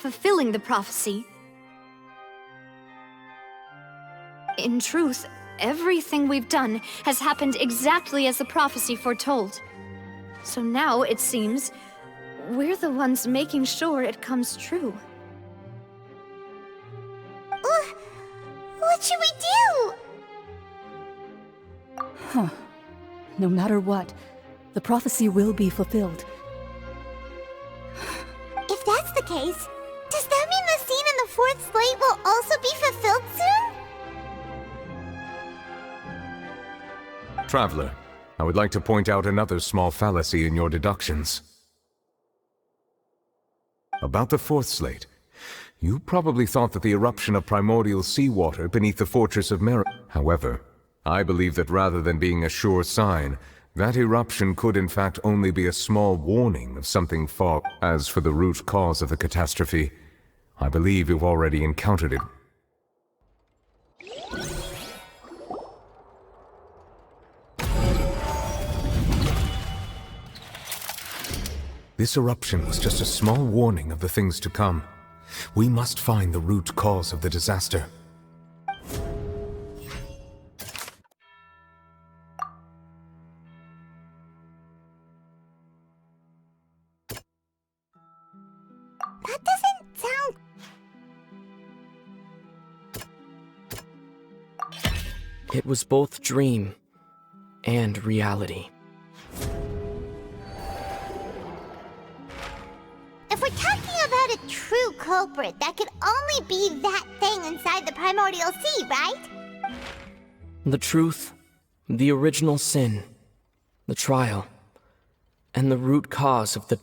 fulfilling the prophecy. In truth, everything we've done has happened exactly as the prophecy foretold. So now, it seems, we're the ones making sure it comes true. What should we do? No matter what, the prophecy will be fulfilled. If that's the case, does that mean the scene in the fourth slate will also be fulfilled soon? Traveler, I would like to point out another small fallacy in your deductions. About the fourth slate, you probably thought that the eruption of primordial seawater beneath the fortress of However, I believe that rather than being a sure sign, that eruption could in fact only be a small warning of something far. As for the root cause of the catastrophe, I believe you've already encountered it. This eruption was just a small warning of the things to come. We must find the root cause of the disaster. That doesn't sound... It was both dream and reality. If we're talking about a true culprit, that could only be that thing inside the primordial sea, right? The truth, the original sin, the trial, and the root cause of the...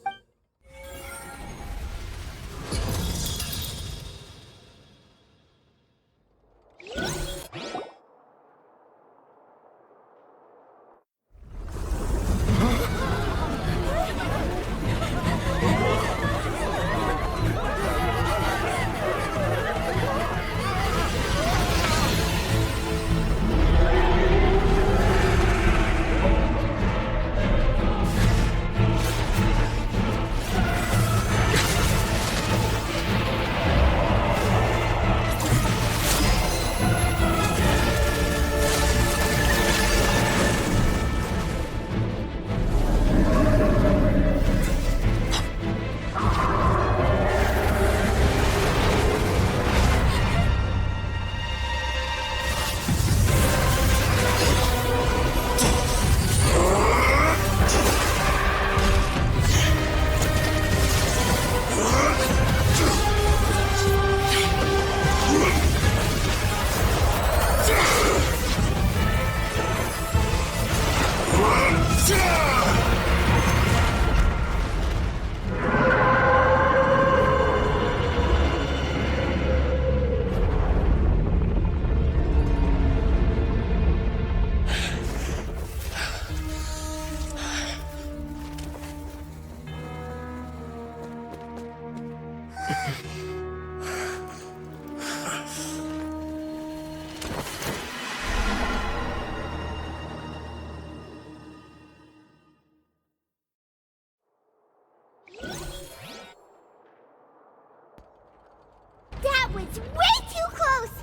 That was way too close!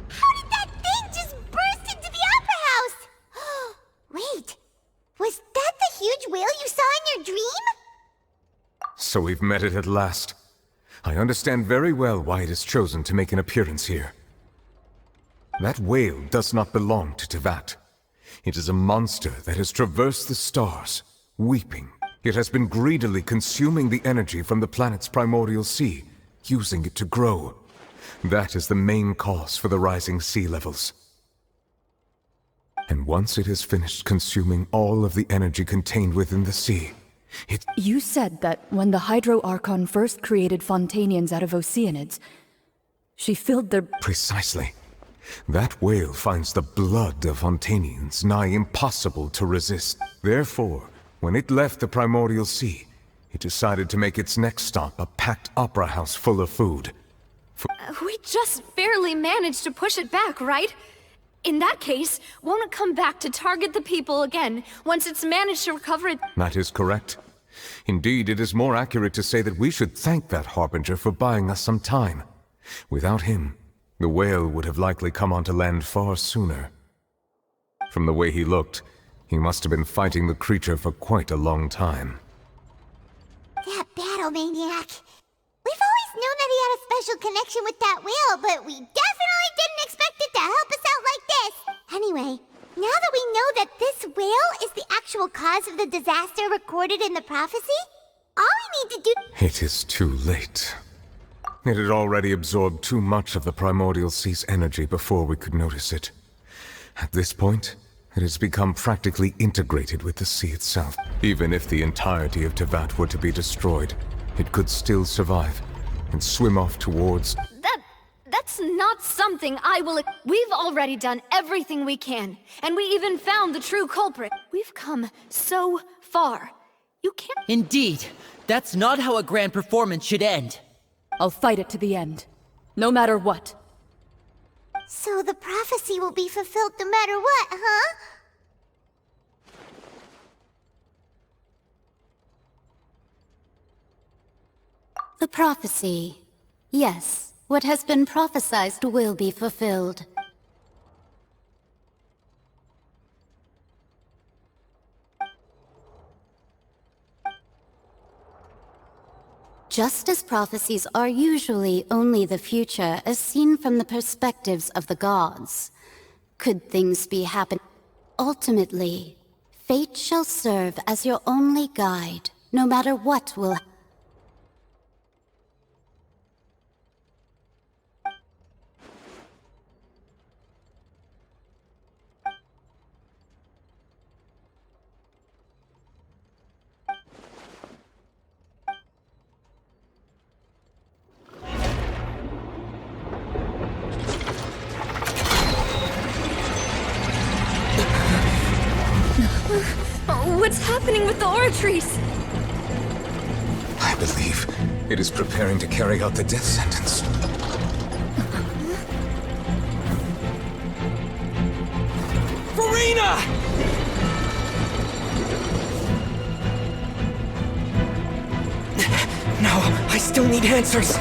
How did that thing just burst into the Opera House? Wait, was that the huge whale you saw in your dream? So we've met it at last. I understand very well why it has chosen to make an appearance here. That whale does not belong to Teyvat. It is a monster that has traversed the stars, weeping. It has been greedily consuming the energy from the planet's primordial sea, using it to grow. That is the main cause for the rising sea levels. And once it has finished consuming all of the energy contained within the sea, it... You said that when the Hydro Archon first created Fontanians out of Oceanids, she filled their... Precisely. That whale finds the blood of Fontanians nigh impossible to resist. Therefore, when it left the primordial sea, it decided to make its next stop a packed opera house full of food. We just barely managed to push it back, right? In that case, won't it come back to target the people again, once it's managed to recover it? That is correct. Indeed, it is more accurate to say that we should thank that Harbinger for buying us some time. Without him, the whale would have likely come onto land far sooner. From the way he looked, he must have been fighting the creature for quite a long time. That battle maniac. We've always known that he had a special connection with that whale, but we definitely didn't expect it to help us out like this. Anyway, now that we know that this whale is the actual cause of the disaster recorded in the prophecy, all we need to do— It is too late. It had already absorbed too much of the primordial sea's energy before we could notice it. At this point, it has become practically integrated with the sea itself. Even if the entirety of Teyvat were to be destroyed, it could still survive and swim off towards— That's not something I will— We've already done everything we can, and we even found the true culprit. We've come so far. You can't— Indeed, that's not how a grand performance should end. I'll fight it to the end, no matter what. So the prophecy will be fulfilled no matter what, huh? The prophecy. Yes, what has been prophesied will be fulfilled. Just as prophecies are usually only the future as seen from the perspectives of the gods, could things be happening? Ultimately, fate shall serve as your only guide, no matter what will happen. What's happening with the aura trees? I believe it is preparing to carry out the death sentence. Farina! No, I still need answers.